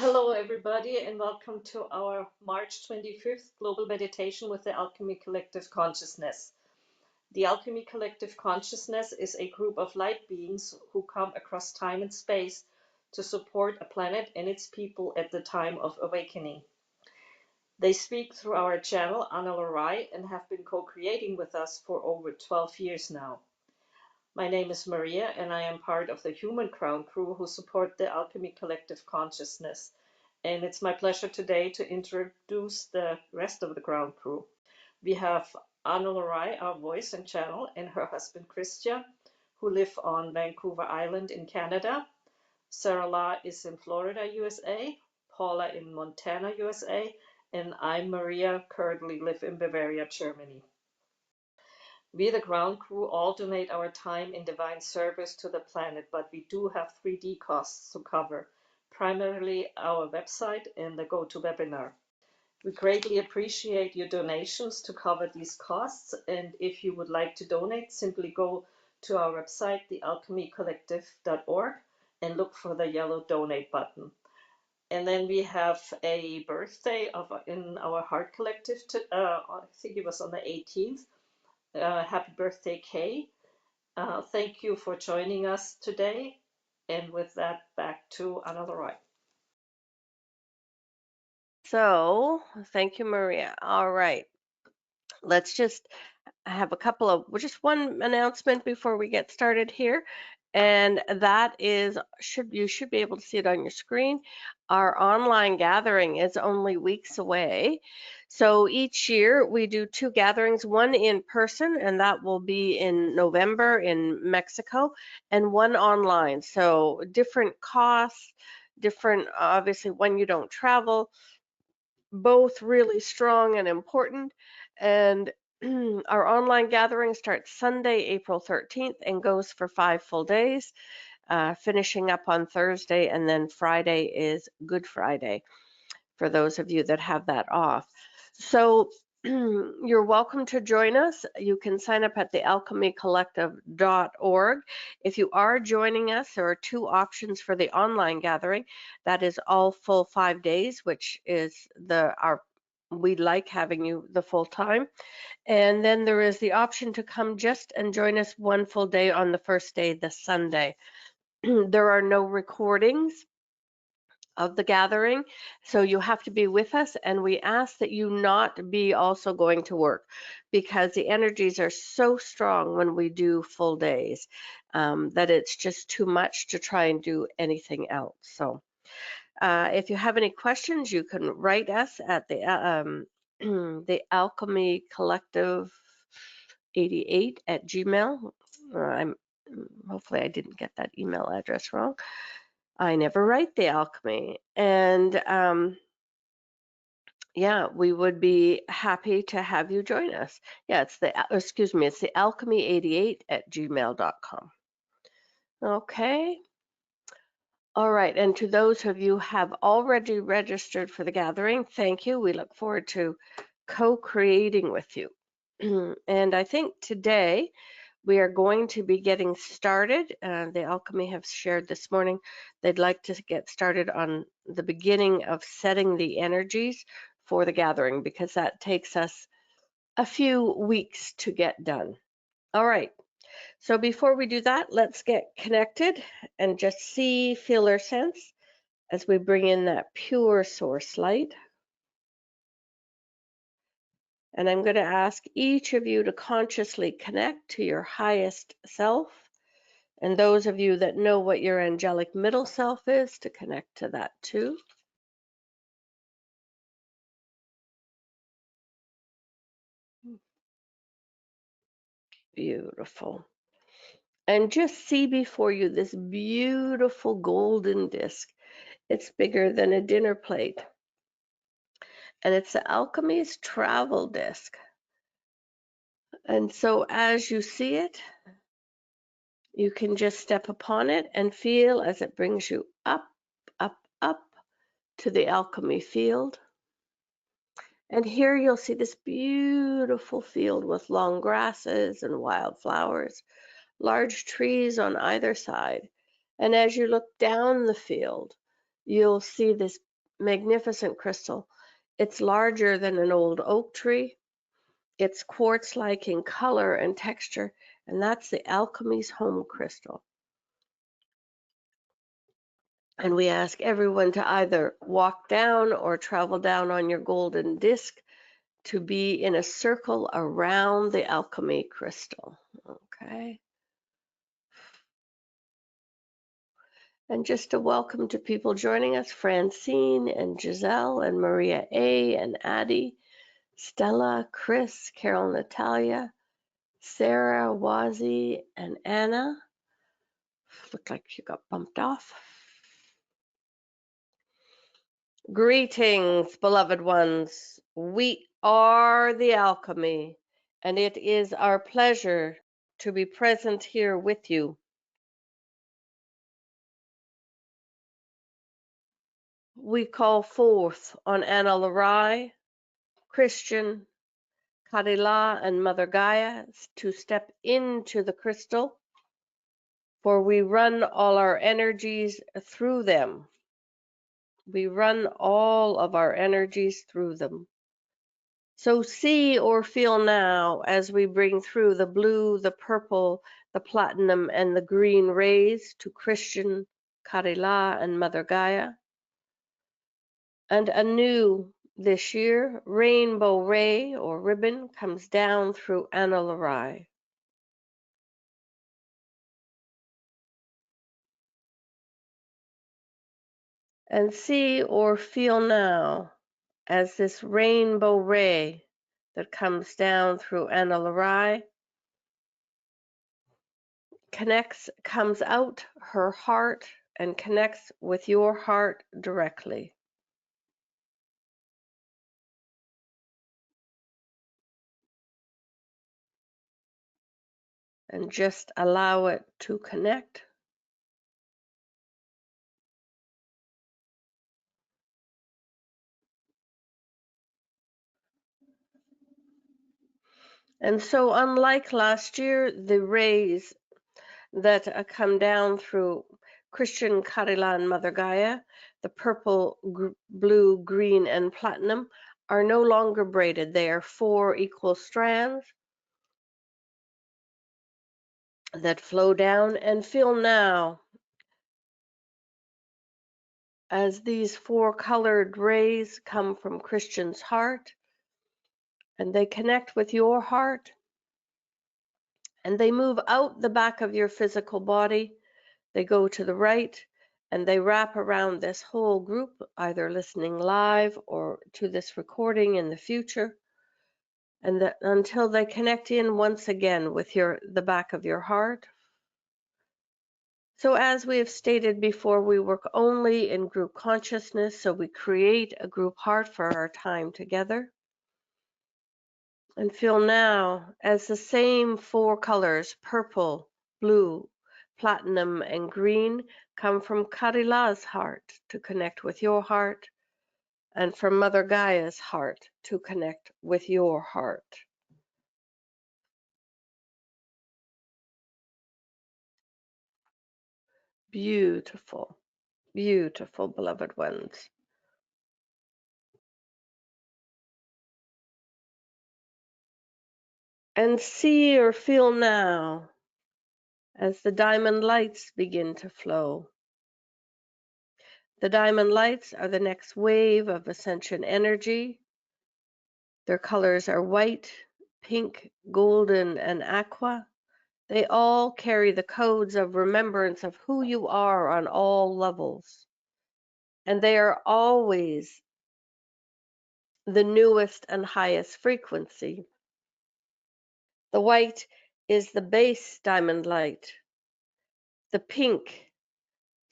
Hello, everybody, and welcome to our March 25th Global Meditation with the Alchemy Collective Consciousness. The Alchemy Collective Consciousness is a group of light beings who come across time and space to support a planet and its people at the time of awakening. They speak through our channel, Ana-La-Rai, and have been co-creating with us for over 12 years now. My name is Maria, and I am part of the Human Crown crew who support the Alchemy Collective Consciousness. And it's my pleasure today to introduce the rest of the ground crew. We have Ana-La-Rai, our voice and channel, and her husband Christian, who live on Vancouver Island in Canada. Sarah La is in Florida, USA, Paula in Montana, USA, and I'm Maria, currently live in Bavaria, Germany. We, the ground crew, all donate our time in divine service to the planet, but we do have 3D costs to cover, primarily our website and the GoToWebinar. We greatly appreciate your donations to cover these costs, and if you would like to donate, simply go to our website, thealchemycollective.org, and look for the yellow donate button. And then we have a birthday in our Heart Collective, I think it was on the 18th. Happy birthday, Kay. Thank you for joining us today. And with that, back to Ana-La-Rai. So, thank you, Maria. All right. Let's just have just one announcement before we get started here. And that is, you should be able to see it on your screen. Our online gathering is only weeks away. So each year we do 2 gatherings, one in person, and that will be in November in Mexico, and one online. So different costs, different, obviously, when you don't travel, both really strong and important. And our online gathering starts Sunday, April 13th, and goes for 5 full days, finishing up on Thursday, and then Friday is Good Friday for those of you that have that off. So you're welcome to join us. You can sign up at thealchemycollective.org. If you are joining us, there are 2 options for the online gathering. That is all full 5 days, which is we like having you the full time. And then there is the option to come just and join us 1 full day on the first day, the Sunday. There are no recordings of the gathering, so you have to be with us, and we ask that you not be also going to work, because the energies are so strong when we do full days that it's just too much to try and do anything else. So if you have any questions, you can write us at the the Alchemy Collective 88 at Gmail. Hopefully I didn't get that email address wrong. I never write the Alchemy. And yeah, we would be happy to have you join us. Yeah, it's the alchemy88 at gmail.com. Okay. All right. And to those of you who have already registered for the gathering, thank you. We look forward to co-creating with you. And I think today we are going to be getting started. The Alchemy have shared this morning they'd like to get started on the beginning of setting the energies for the gathering, because that takes us a few weeks to get done. All right. So before we do that, let's get connected and just see, feel, or sense as we bring in that pure source light. And I'm going to ask each of you to consciously connect to your highest self. And those of you that know what your angelic middle self is, to connect to that too. Beautiful. And just see before you this beautiful golden disc. It's bigger than a dinner plate. And it's the Alchemy's travel disc. And so as you see it, you can just step upon it and feel as it brings you up, up, up to the alchemy field. And here you'll see this beautiful field with long grasses and wildflowers, large trees on either side. And as you look down the field, you'll see this magnificent crystal. It's larger than an old oak tree. It's quartz-like in color and texture, and that's the Alchemy's home crystal. And we ask everyone to either walk down or travel down on your golden disc to be in a circle around the Alchemy crystal. Okay. And just a welcome to people joining us, Francine and Giselle and Maria A. and Addie, Stella, Chris, Carol, Natalia, Sarah, Wazi, and Anna. Looked like you got bumped off. Greetings, beloved ones. We are the Alchemy, and it is our pleasure to be present here with you. We call forth on Ana-La-Rai, Christian, Kadila, and Mother Gaia to step into the crystal, for we run all our energies through them. We run all of our energies through them. So see or feel now as we bring through the blue, the purple, the platinum, and the green rays to Christian, Kadila, and Mother Gaia. And anew this year, rainbow ray or ribbon comes down through Ana-La-Rai. And see or feel now as this rainbow ray that comes down through Ana-La-Rai comes out her heart and connects with your heart directly. And just allow it to connect. And so, unlike last year, the rays that come down through Christian, Karila, and Mother Gaia, the purple, blue, green, and platinum, are no longer braided. They are 4 equal strands that flow down, and feel now as these 4 colored rays come from Christian's heart, and they connect with your heart, and they move out the back of your physical body. They go to the right, and they wrap around this whole group, either listening live or to this recording in the future, and until they connect in once again with the back of your heart. So as we have stated before, we work only in group consciousness, so we create a group heart for our time together. And feel now as the same 4 colors, purple, blue, platinum, and green, come from Karila's heart to connect with your heart, and from Mother Gaia's heart to connect with your heart. Beautiful, beautiful, beloved ones. And see or feel now as the diamond lights begin to flow. The diamond lights are the next wave of ascension energy. Their colors are white, pink, golden, and aqua. They all carry the codes of remembrance of who you are on all levels. And they are always the newest and highest frequency. The white is the base diamond light. The pink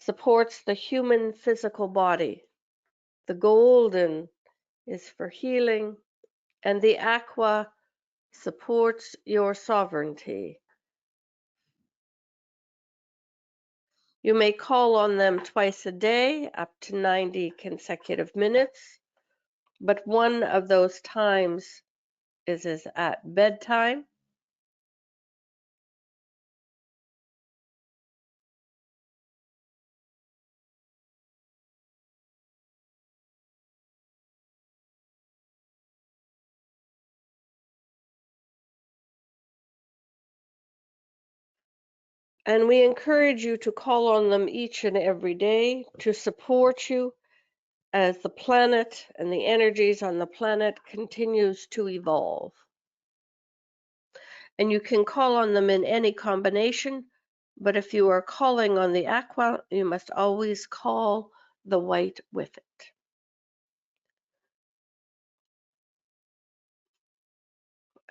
supports the human physical body. The golden is for healing, and the aqua supports your sovereignty. You may call on them twice a day, up to 90 consecutive minutes, but one of those times is at bedtime. And we encourage you to call on them each and every day to support you as the planet and the energies on the planet continues to evolve. And you can call on them in any combination, but if you are calling on the aqua, you must always call the white with it.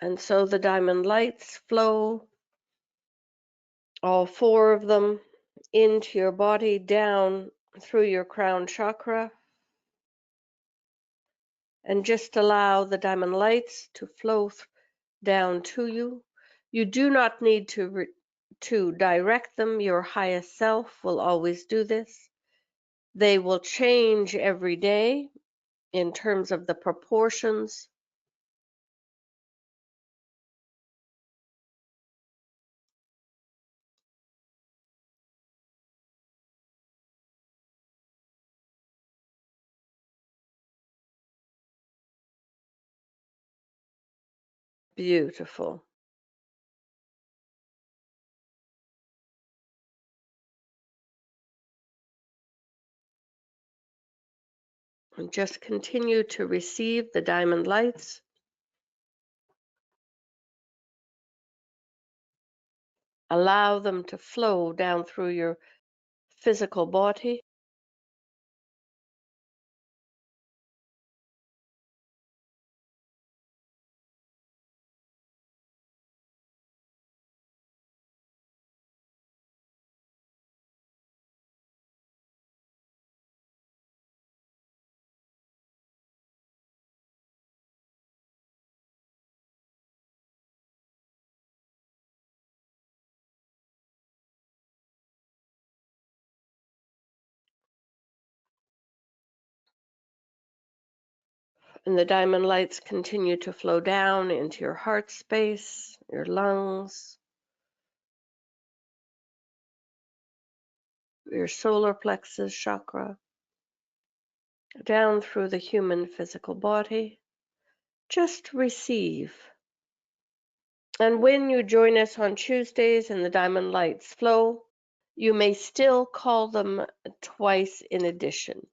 And so the diamond lights flow, all four of them, into your body, down through your crown chakra, and just allow the diamond lights to flow down to you. You do not need to direct them. Your highest self will always do this. They will change every day in terms of the proportions. Beautiful. And just continue to receive the diamond lights. Allow them to flow down through your physical body. And the diamond lights continue to flow down into your heart space, your lungs, your solar plexus chakra, down through the human physical body. Just receive. And when you join us on Tuesdays and the diamond lights flow, you may still call them twice in addition.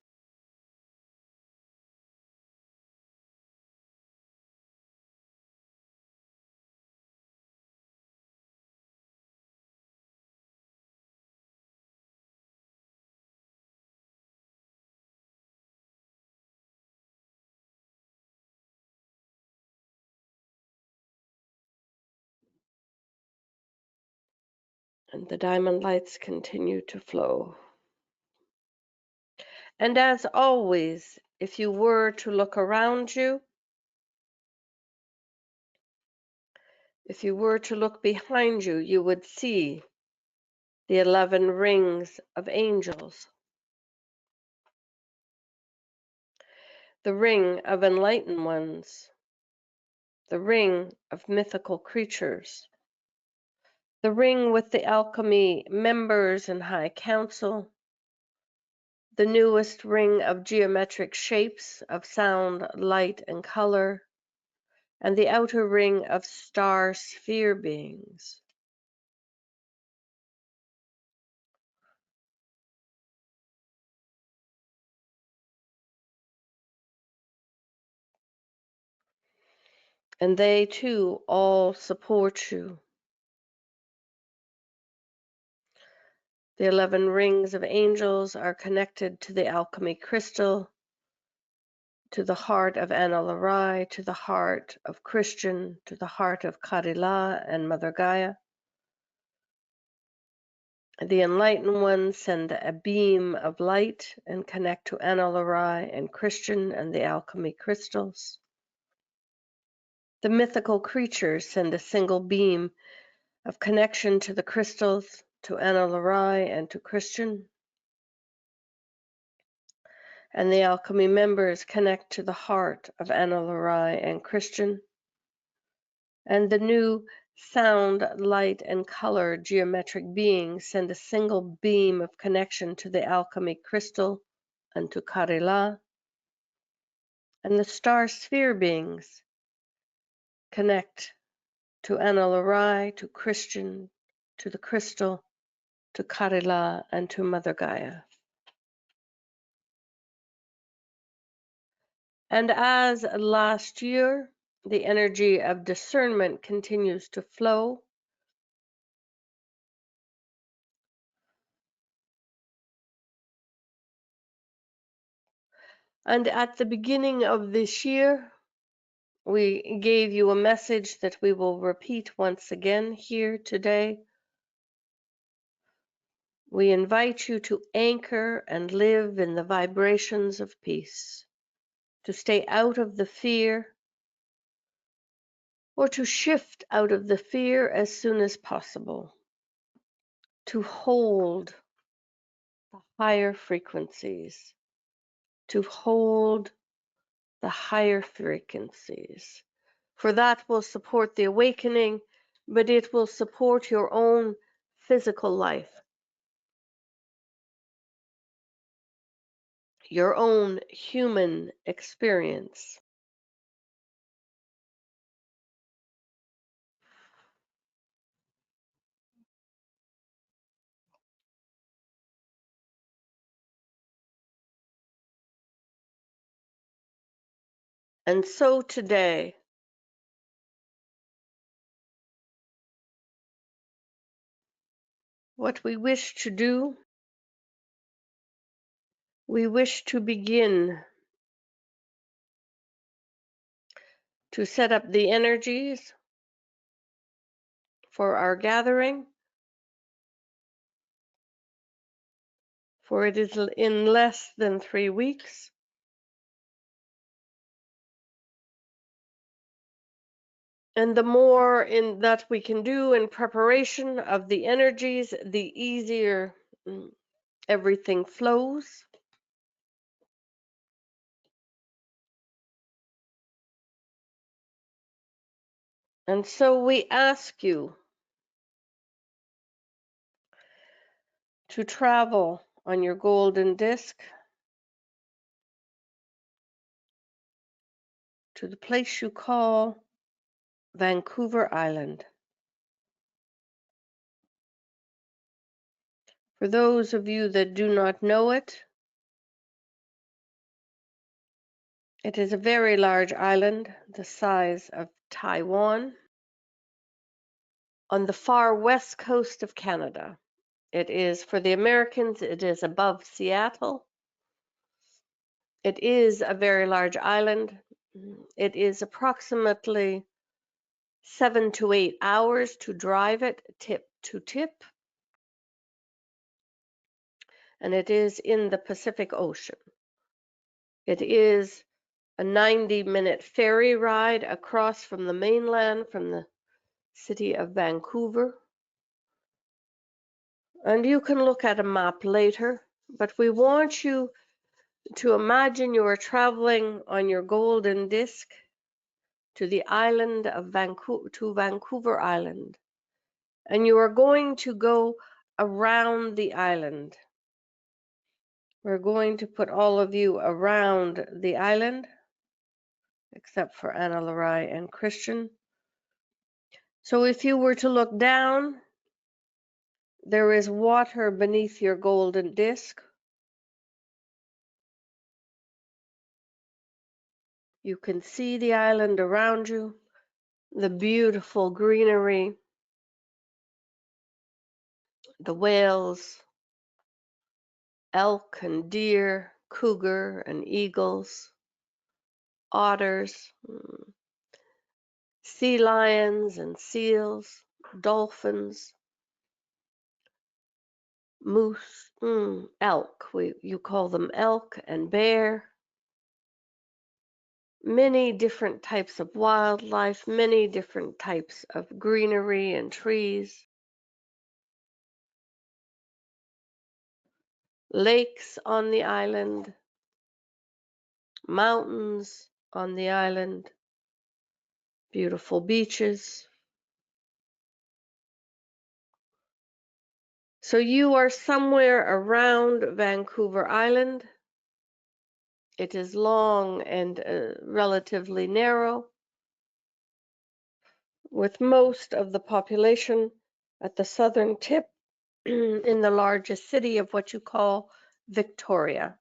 And the diamond lights continue to flow. And as always, if you were to look around you, if you were to look behind you, you would see the 11 rings of angels, the ring of enlightened ones, the ring of mythical creatures, the ring with the alchemy members and high council, the newest ring of geometric shapes of sound, light, and color, and the outer ring of star sphere beings. And they too all support you. The 11 rings of angels are connected to the alchemy crystal, to the heart of Ana-La-Rai, to the heart of Christian, to the heart of Karila and Mother Gaia. The enlightened ones send a beam of light and connect to Ana-La-Rai and Christian and the alchemy crystals. The mythical creatures send a single beam of connection to the crystals, to Ana-La-Rai and to Christian. And the alchemy members connect to the heart of Ana-La-Rai and Christian. And the new sound, light, and color geometric beings send a single beam of connection to the alchemy crystal and to Karila. And the star sphere beings connect to Ana-La-Rai, to Christian, to the crystal, to Karila, and to Mother Gaia. And as last year, the energy of discernment continues to flow. And at the beginning of this year, we gave you a message that we will repeat once again here today. We invite you to anchor and live in the vibrations of peace, to stay out of the fear, or to shift out of the fear as soon as possible, to hold the higher frequencies, to hold the higher frequencies. For that will support the awakening, but it will support your own physical life, your own human experience. And so today, what we wish to do, we wish to begin to set up the energies for our gathering, for it is in less than 3 weeks. And the more that we can do in preparation of the energies, the easier everything flows. And so we ask you to travel on your golden disc to the place you call Vancouver Island. For those of you that do not know it, it is a very large island, the size of Taiwan, on the far west coast of Canada. It is, for the Americans, it is above Seattle. It is a very large island. It is approximately 7 to 8 hours to drive it tip to tip, and it is in the Pacific Ocean. It is a 90-minute ferry ride across from the mainland, from the city of Vancouver. And you can look at a map later, but we want you to imagine you are traveling on your golden disc to the island of Vancouver Island, and you are going to go around the island. We're going to put all of you around the island, except for Ana-La-Rai and Christian. So if you were to look down, there is water beneath your golden disc. You can see the island around you, the beautiful greenery, the whales, elk and deer, cougar and eagles, otters, sea lions and seals, dolphins, moose, elk. You call them elk and bear. Many different types of wildlife, many different types of greenery and trees. Lakes on the island, mountains on the island, beautiful beaches. So you are somewhere around Vancouver Island. It is long and relatively narrow, with most of the population at the southern tip in the largest city of what you call Victoria.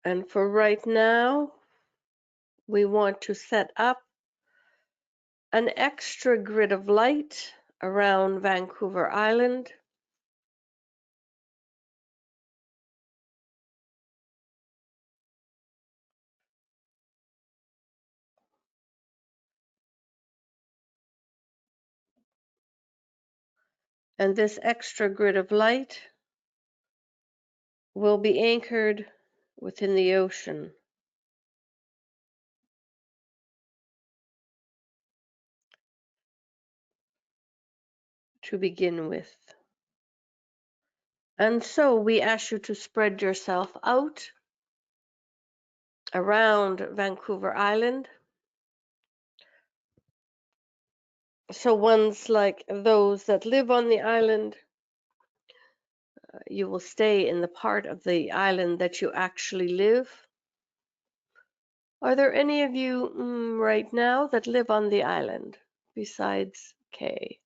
And for right now, we want to set up an extra grid of light around Vancouver Island. And this extra grid of light will be anchored within the ocean. To begin with. And so we ask you to spread yourself out around Vancouver Island. So ones like those that live on the island, you will stay in the part of the island that you actually live. Are there any of you right now that live on the island besides Kay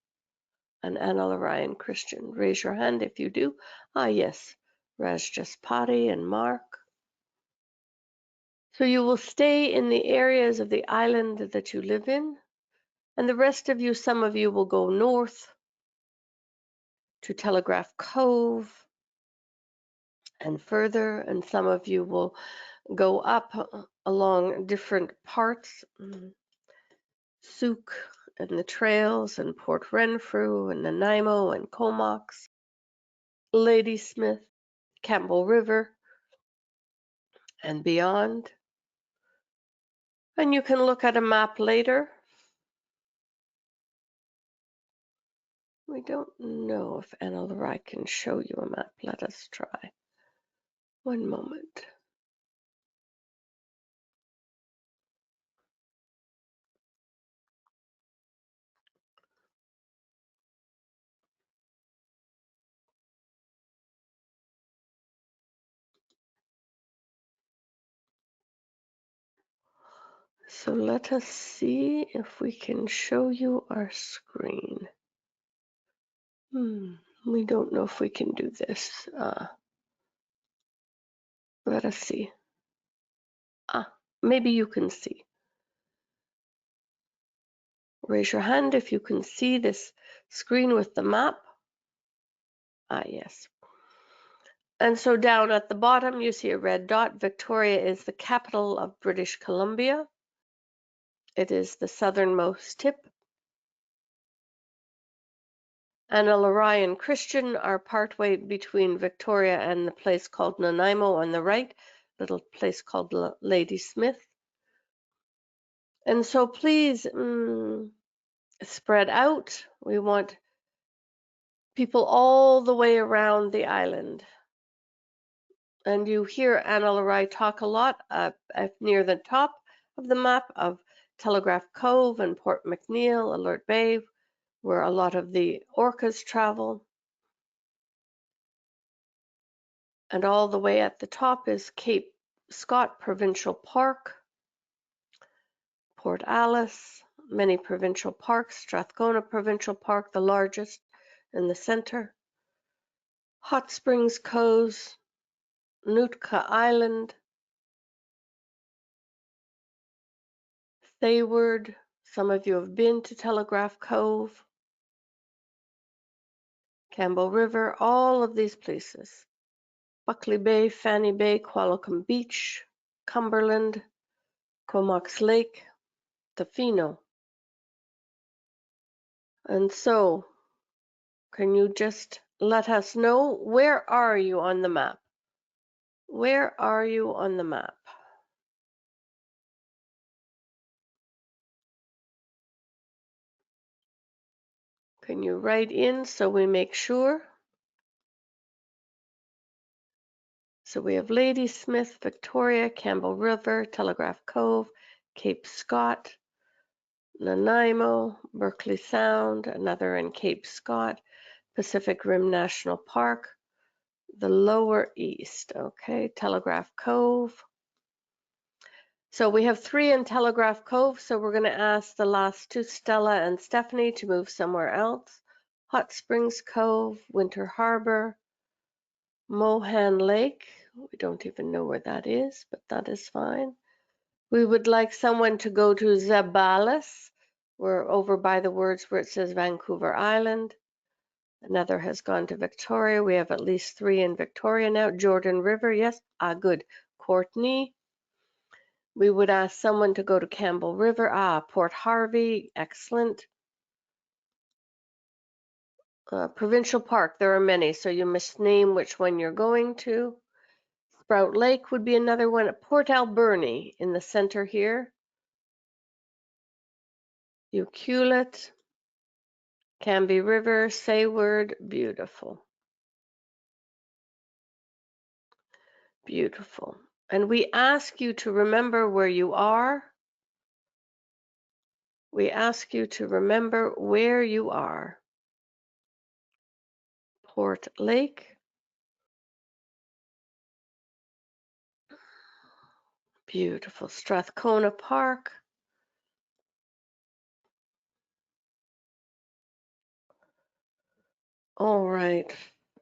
and Ana-La-Rai and Christian? Raise your hand if you do. Ah, yes, Rajjaspati and Mark. So you will stay in the areas of the island that you live in, and the rest of you, some of you will go north to Telegraph Cove and further, and some of you will go up along different parts, Souk and the trails and Port Renfrew and Nanaimo and Comox, Ladysmith, Campbell River, and beyond. And you can look at a map later. We don't know if Ana-La-Rai can show you a map. Let us try. One moment. So let us see if we can show you our screen. We don't know if we can do this. Let us see. Maybe you can see. Raise your hand if you can see this screen with the map. Yes. And so down at the bottom, you see a red dot. Victoria is the capital of British Columbia. It is the southernmost tip. Ana-La-Rai and Christian are partway between Victoria and the place called Nanaimo on the right, little place called Ladysmith. And so please spread out. We want people all the way around the island. And you hear Ana-La-Rai talk a lot near the top of the map of Telegraph Cove and Port McNeill, Alert Bay, where a lot of the orcas travel. And all the way at the top is Cape Scott Provincial Park, Port Alice, many provincial parks, Strathcona Provincial Park, the largest in the center, Hot Springs Cove, Nootka Island, Thayward. Some of you have been to Telegraph Cove, Campbell River, all of these places. Buckley Bay, Fanny Bay, Qualicum Beach, Cumberland, Comox Lake, Tofino. And so, can you just let us know, where are you on the map? Where are you on the map? Can you write in so we make sure? So we have Ladysmith, Victoria, Campbell River, Telegraph Cove, Cape Scott, Nanaimo, Berkeley Sound, another in Cape Scott, Pacific Rim National Park, the Lower East. Okay, Telegraph Cove. So we have 3 in Telegraph Cove, so we're going to ask the last 2, Stella and Stephanie, to move somewhere else. Hot Springs Cove, Winter Harbor, Mohan Lake. We don't even know where that is, but that is fine. We would like someone to go to Zabalas. We're over by the words where it says Vancouver Island. Another has gone to Victoria. We have at least 3 in Victoria now. Jordan River, yes. Good. Courtney. We would ask someone to go to Campbell River. Port Harvey, excellent. Provincial Park, there are many, so you must name which one you're going to. Sprout Lake would be another one. Port Alberni in the center here. Ucluelet, Canby River, Sayward, beautiful. Beautiful. And we ask you to remember where you are. We ask you to remember where you are. Port Lake. Beautiful. Strathcona Park. All right.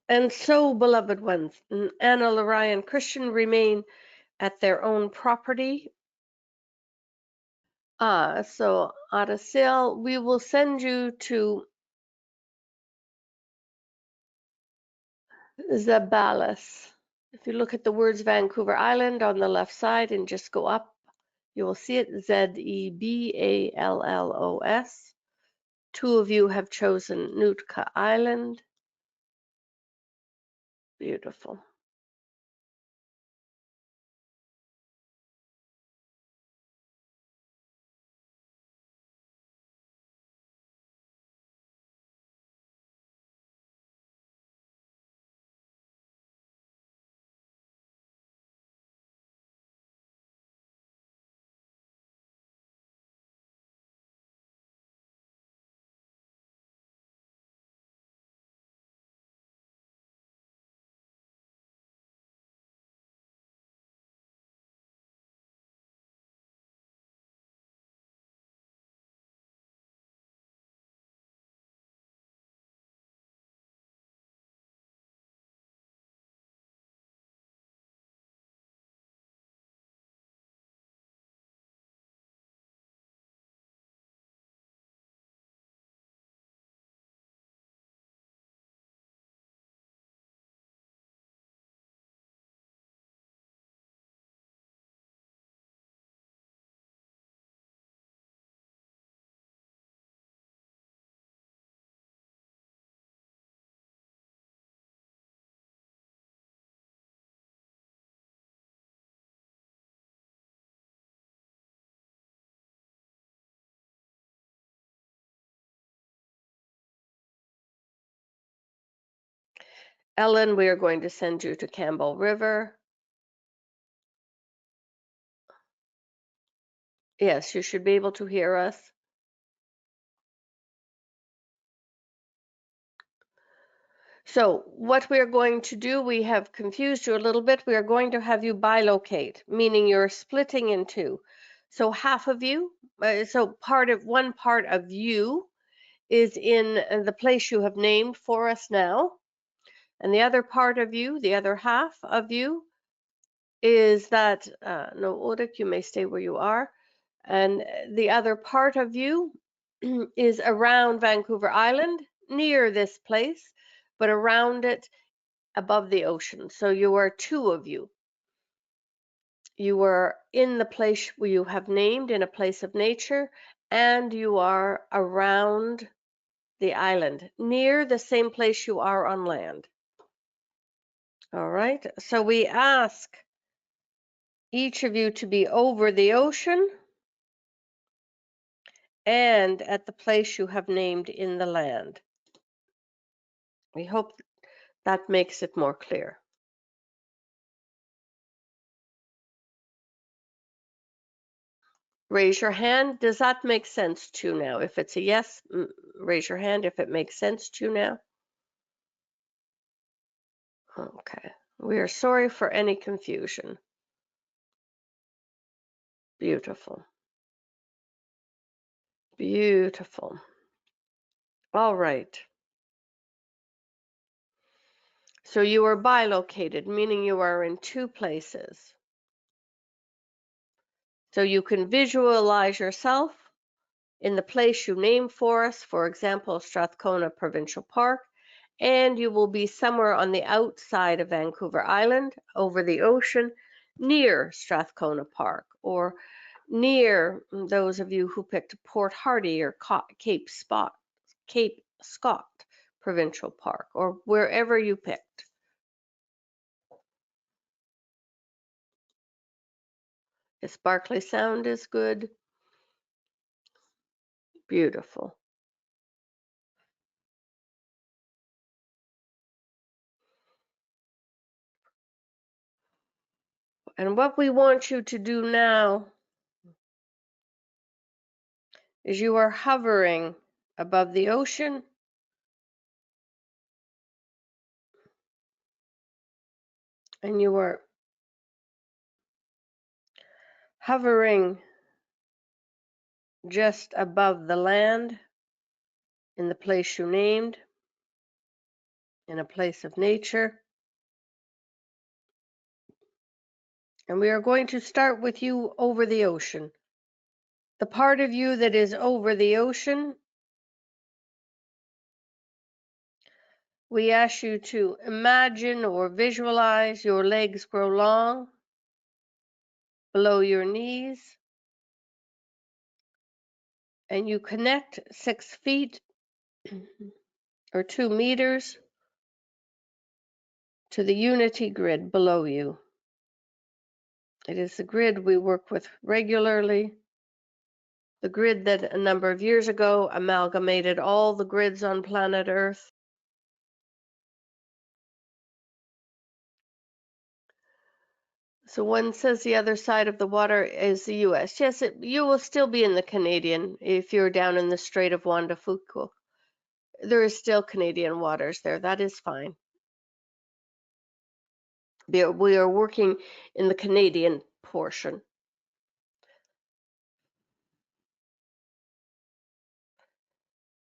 And so, beloved ones, Ana-La-Rai and Christian remain at their own property. So Adacil, we will send you to Zabalas. If you look at the words Vancouver Island on the left side and just go up, you will see it, Zeballos. 2 of you have chosen Nootka Island. Beautiful. Ellen, we are going to send you to Campbell River. Yes, you should be able to hear us. So what we are going to do, we have confused you a little bit. We are going to have you bilocate, meaning you're splitting in 2. So half of you, one part of you is in the place you have named for us now. And the other part of you, the other half of you, is that, no, Odik, you may stay where you are. And the other part of you is around Vancouver Island, near this place, but around it above the ocean. So you are 2 of you. You are in the place where you have named, in a place of nature, and you are around the island, near the same place you are on land. All right, so we ask each of you to be over the ocean and at the place you have named in the land. We hope that makes it more clear. Raise your hand. Does that make sense to you now? If it's a yes, raise your hand if it makes sense to you now. Okay. We are sorry for any confusion. Beautiful. Beautiful. All right. So you are bilocated, meaning you are in two places. So you can visualize yourself in the place you name for us, for example, Strathcona Provincial Park, and you will be somewhere on the outside of Vancouver Island, over the ocean, near Strathcona Park, or near those of you who picked Port Hardy or Cape Scott Provincial Park, or wherever you picked. Yes, Barclay Sound is good. Beautiful. And what we want you to do now is you are hovering above the ocean, and you are hovering just above the land in the place you named, in a place of nature. And we are going to start with you over the ocean. The part of you that is over the ocean, we ask you to imagine or visualize your legs grow long below your knees, and you connect 6 feet or 2 meters to the unity grid below you. It is the grid we work with regularly, the grid that a number of years ago amalgamated all the grids on planet Earth. So one says the other side of the water is the US. Yes, you will still be in the Canadian if you're down in the Strait of Juan de Fuca. There is still Canadian waters there. That is fine. We are working in the Canadian portion.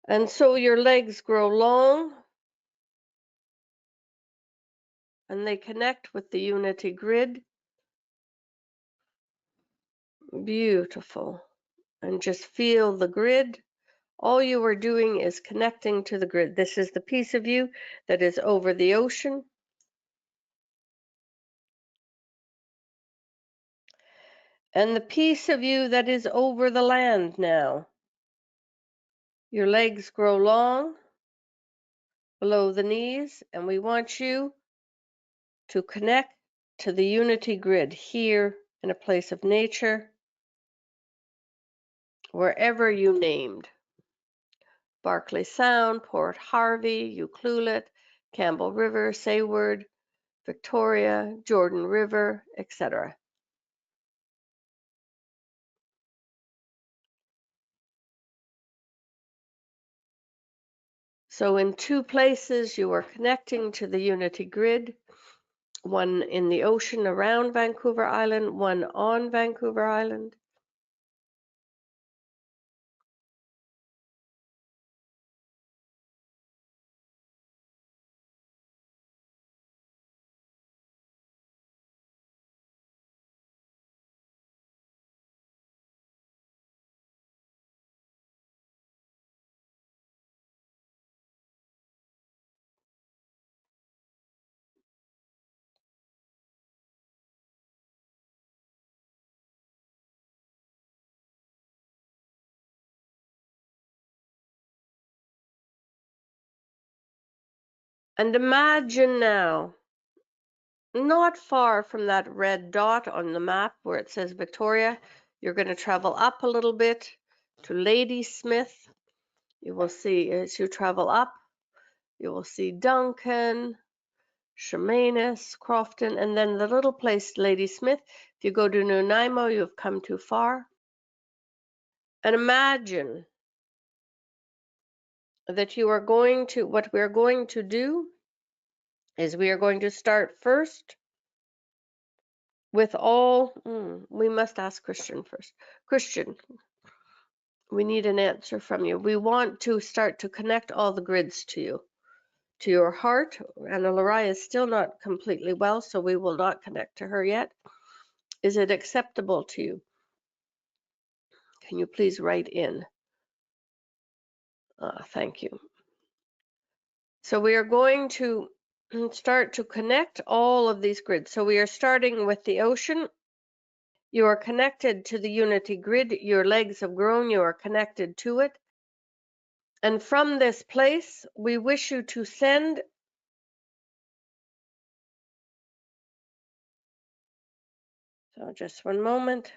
And so your legs grow long and they connect with the unity grid. Beautiful. And just feel the grid. All you are doing is connecting to the grid. This is the piece of you that is over the ocean. And the piece of you that is over the land now. Your legs grow long below the knees, and we want you to connect to the unity grid here in a place of nature, wherever you named. Barclay Sound, Port Harvey, Ucluelet, Campbell River, Sayward, Victoria, Jordan River, etc. So in 2 places you are connecting to the unity grid, one in the ocean around Vancouver Island, one on Vancouver Island. And imagine now, not far from that red dot on the map where it says Victoria, you're going to travel up a little bit to Ladysmith. You will see, as you travel up, you will see Duncan, Chemainus, Crofton, and then the little place Ladysmith. If you go to Nanaimo, you've come too far. And imagine that you are going to, what we're going to do is we are going to start first with all, we must ask Christian first. Christian, we need an answer from you. We want to start to connect all the grids to you, to your heart. Ana-La-Rai is still not completely well, so we will not connect to her yet. Is it acceptable to you? Can you please write in? Thank you. So we are going to start to connect all of these grids. So we are starting with the ocean. You are connected to the unity grid. Your legs have grown. You are connected to it. And from this place, we wish you to send so just one moment.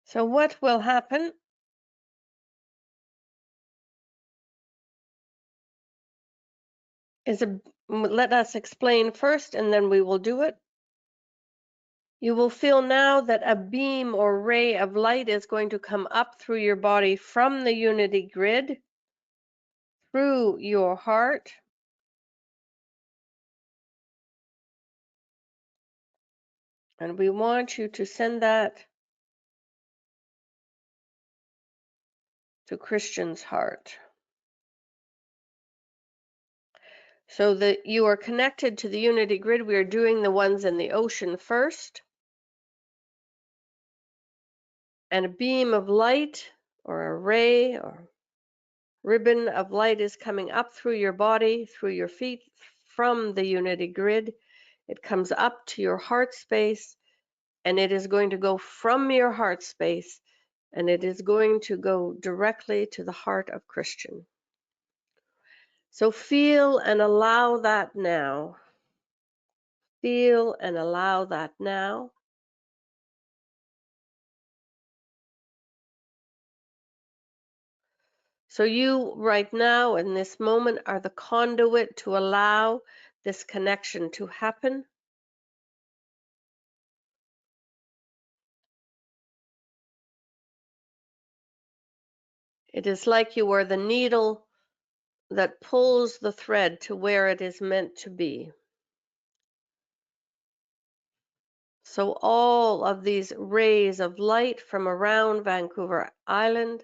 So what will happen is let us explain first and then we will do it. You will feel now that a beam or ray of light is going to come up through your body from the unity grid, through your heart, and we want you to send that to Christian's heart. So that you are connected to the unity grid. We are doing the ones in the ocean first. And a beam of light or a ray or ribbon of light is coming up through your body, through your feet, from the unity grid. It comes up to your heart space, and it is going to go from your heart space, and it is going to go directly to the heart of Christian. So feel and allow that now. Feel and allow that now. So you right now in this moment are the conduit to allow this connection to happen. It is like you are the needle that pulls the thread to where it is meant to be. So all of these rays of light from around Vancouver Island,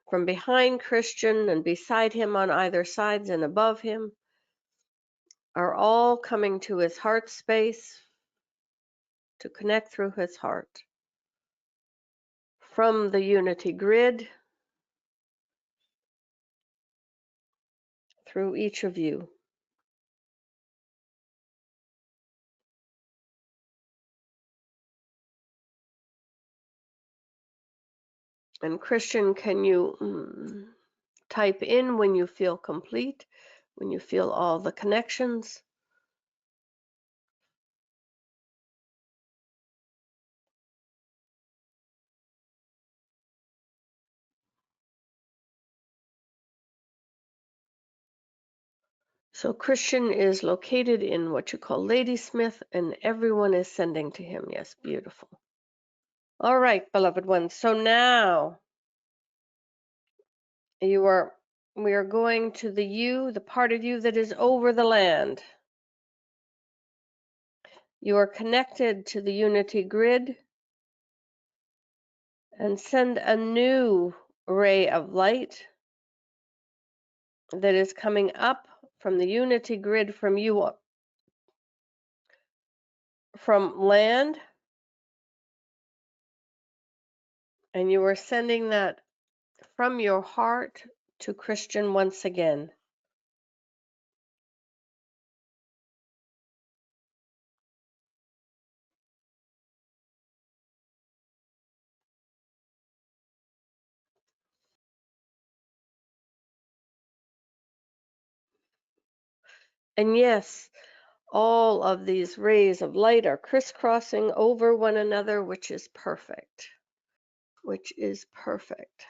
from behind Christian and beside him on either sides and above him, are all coming to his heart space to connect through his heart. From the unity grid, through each of you. And Christian, can you type in when you feel complete, when you feel all the connections? So Christian is located in what you call Ladysmith, and everyone is sending to him. Yes, beautiful. All right, beloved ones. So now we are going to the part of you that is over the land. You are connected to the unity grid, and send a new ray of light that is coming up from the unity grid from you, from land, and you are sending that from your heart to Christian once again. And yes, all of these rays of light are crisscrossing over one another, which is perfect. Which is perfect.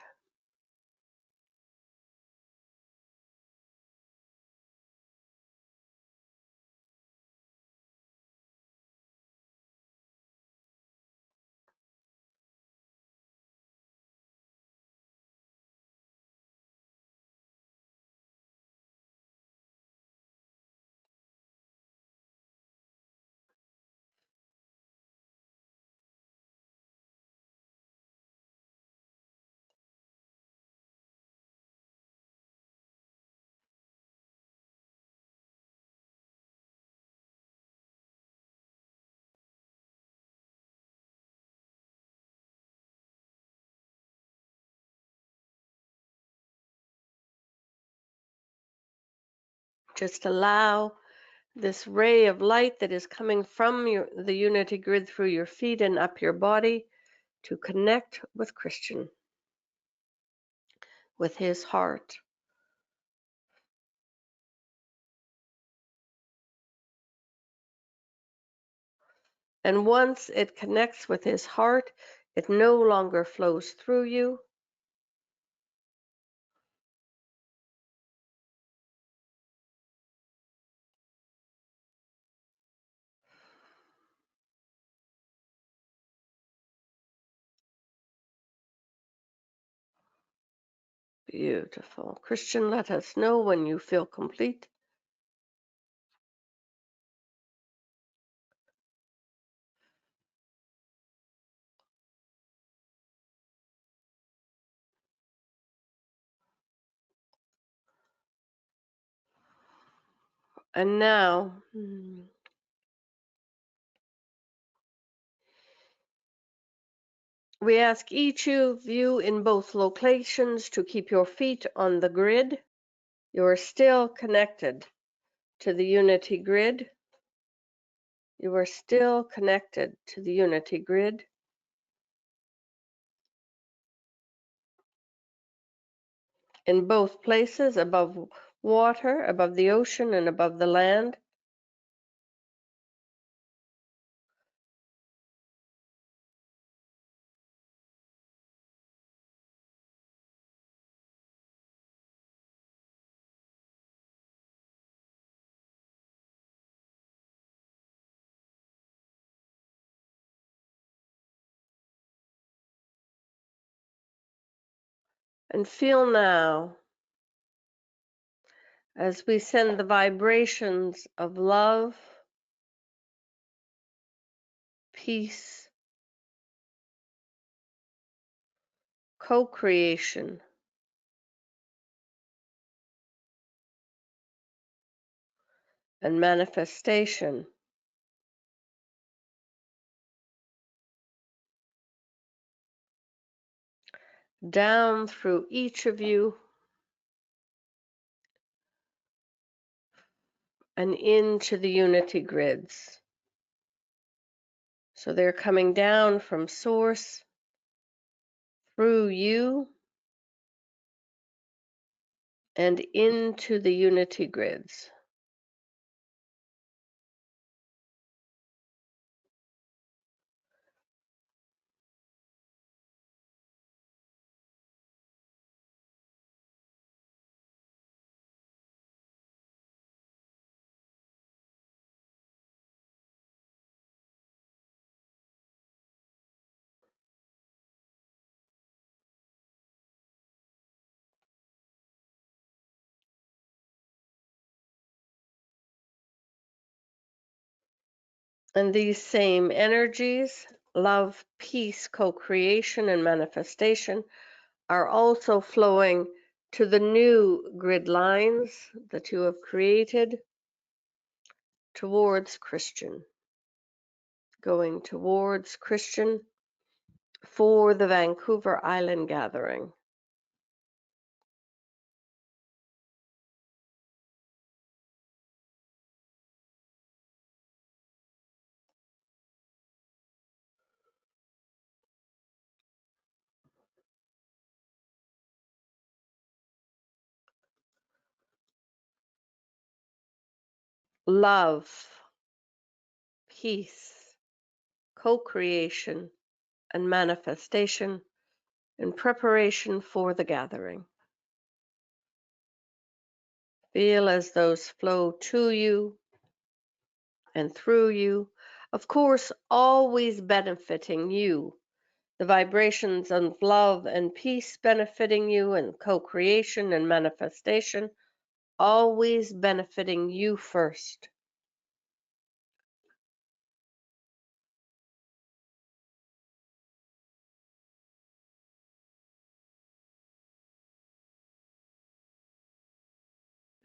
Just allow this ray of light that is coming from the unity grid through your feet and up your body to connect with Christian, with his heart. And once it connects with his heart, it no longer flows through you. Beautiful. Christian, let us know when you feel complete. And now, we ask each of you in both locations to keep your feet on the grid. You are still connected to the unity grid. You are still connected to the unity grid. In both places, above water, above the ocean, and above the land. And feel now, as we send the vibrations of love, peace, co-creation, and manifestation down through each of you and into the unity grids. So they're coming down from source through you and into the unity grids. And these same energies, love, peace, co-creation, and manifestation, are also flowing to the new grid lines that you have created towards Christian, going towards Christian for the Vancouver Island gathering. Love, peace, co-creation, and manifestation in preparation for the gathering. Feel as those flow to you and through you, of course, always benefiting you. The vibrations of love and peace benefiting you, and co-creation and manifestation always benefiting you first.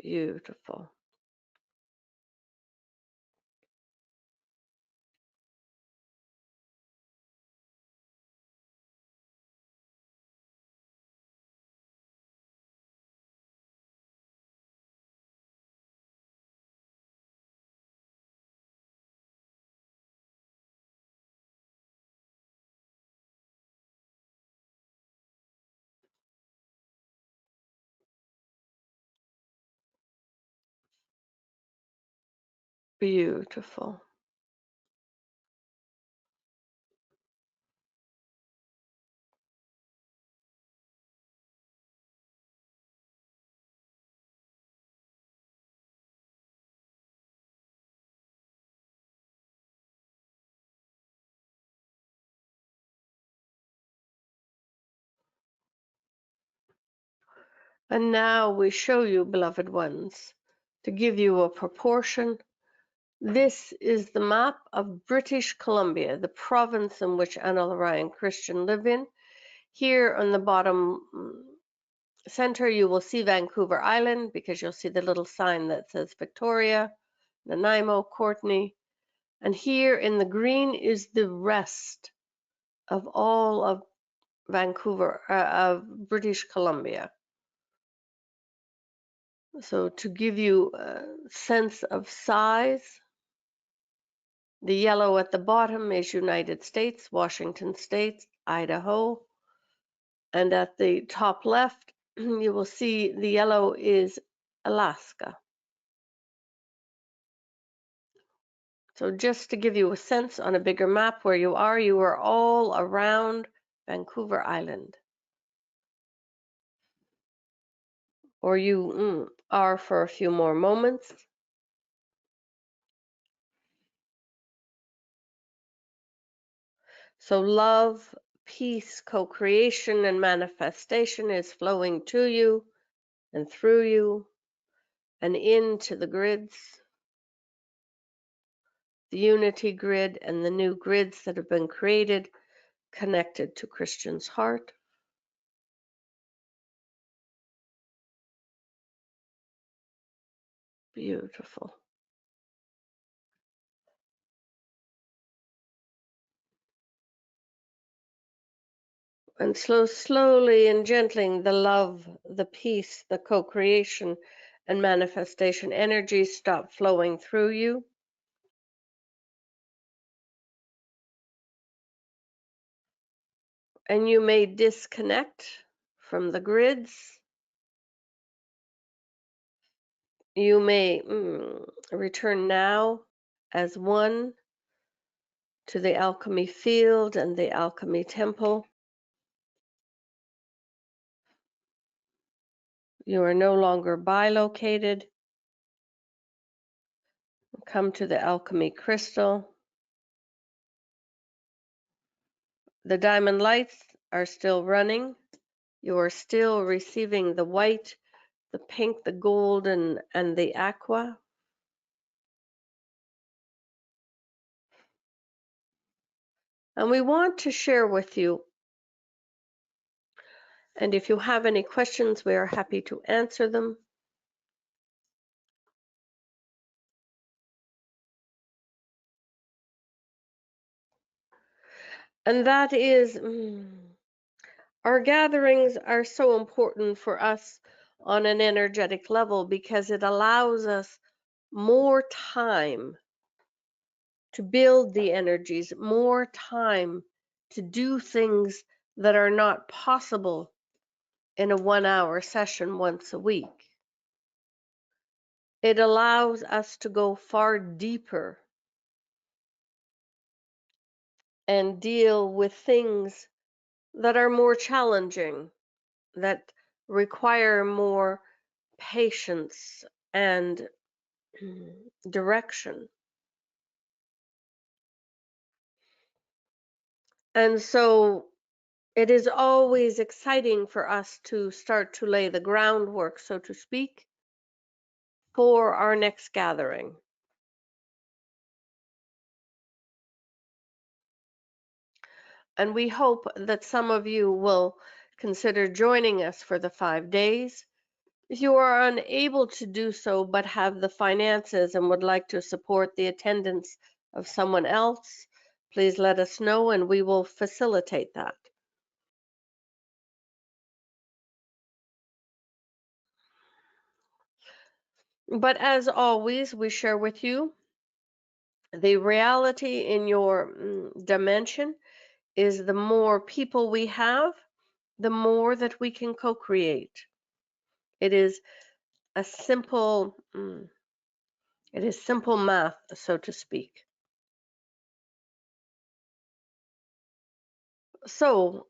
Beautiful. Beautiful. And now we show you, beloved ones, to give you a proportion. This is the map of British Columbia, the province in which Ana-La-Rai and Christian live in. Here on the bottom center, you will see Vancouver Island because you'll see the little sign that says Victoria, Nanaimo, Courtney. And here in the green is the rest of all of Vancouver, of British Columbia. So to give you a sense of size, the yellow at the bottom is United States, Washington State, Idaho. And at the top left, you will see the yellow is Alaska. So just to give you a sense on a bigger map where you are all around Vancouver Island. Or you are for a few more moments. So love, peace, co-creation, and manifestation is flowing to you and through you and into the grids, the unity grid and the new grids that have been created, connected to Christian's heart. Beautiful. And slowly and gently, the love, the peace, the co-creation and manifestation energies stop flowing through you. And you may disconnect from the grids. You may return now as one to the alchemy field and the alchemy temple. You are no longer bilocated. Come to the alchemy crystal. The diamond lights are still running. You are still receiving the white, the pink, the golden, and the aqua. And we want to share with you, and if you have any questions, we are happy to answer them. And that is, our gatherings are so important for us on an energetic level because it allows us more time to build the energies, more time to do things that are not possible in a 1-hour session once a week. It allows us to go far deeper and deal with things that are more challenging, that require more patience and direction. And so it is always exciting for us to start to lay the groundwork, so to speak, for our next gathering. And we hope that some of you will consider joining us for the 5 days. If you are unable to do so but have the finances and would like to support the attendance of someone else, please let us know and we will facilitate that. But as always, we share with you the reality in your dimension is the more people we have, the more that we can co-create. It is a simple It is simple math, so to speak. So,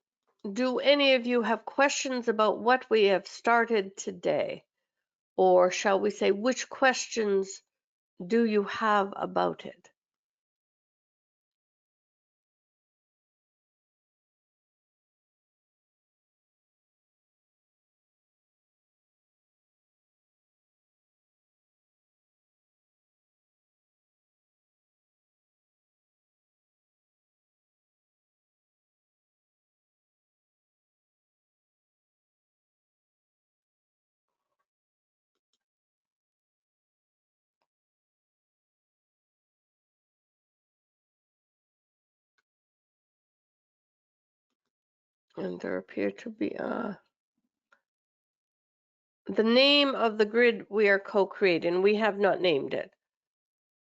do any of you have questions about what we have started today? Or shall we say, which questions do you have about it? And there appear to be the name of the grid we are co-creating. We have not named it.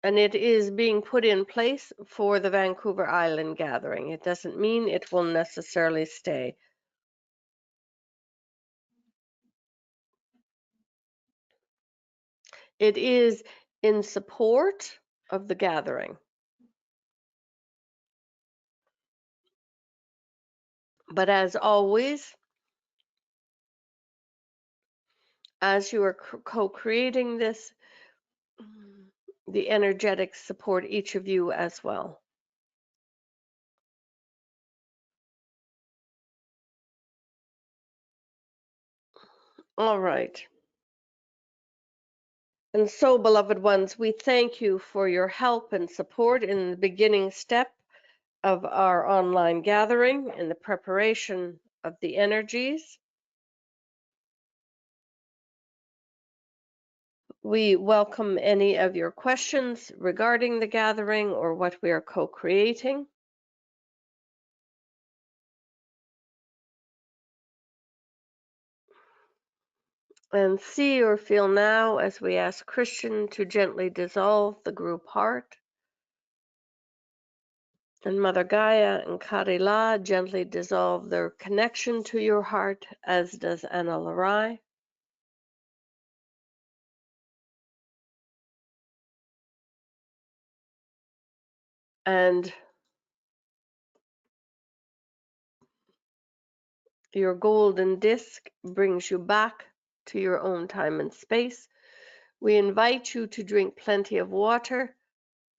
And it is being put in place for the Vancouver Island gathering. It doesn't mean it will necessarily stay. It is in support of the gathering. But as always, as you are co-creating this, the energetics support each of you as well. All right. And so, beloved ones, we thank you for your help and support in the beginning step of our online gathering in the preparation of the energies. We welcome any of your questions regarding the gathering or what we are co-creating. And see or feel now as we ask Christian to gently dissolve the group heart. And Mother Gaia and Karila gently dissolve their connection to your heart, as does Ana-La-Rai. And your golden disc brings you back to your own time and space. We invite you to drink plenty of water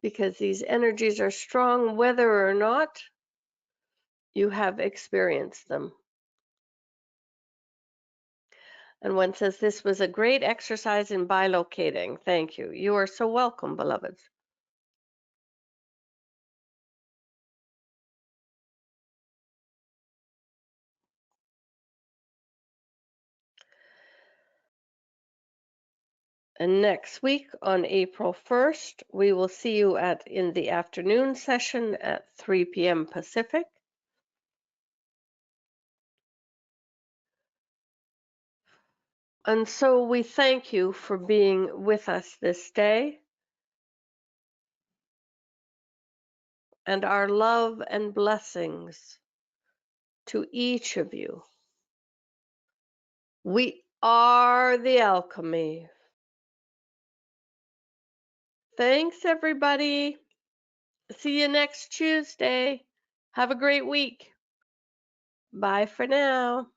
because these energies are strong whether or not you have experienced them. And one says, this was a great exercise in bilocating. Thank you. You are so welcome, beloveds. And next week on April 1st, we will see you in the afternoon session at 3 p.m. Pacific. And so we thank you for being with us this day. And our love and blessings to each of you. We are the alchemy. Thanks, everybody. See you next Tuesday. Have a great week. Bye for now.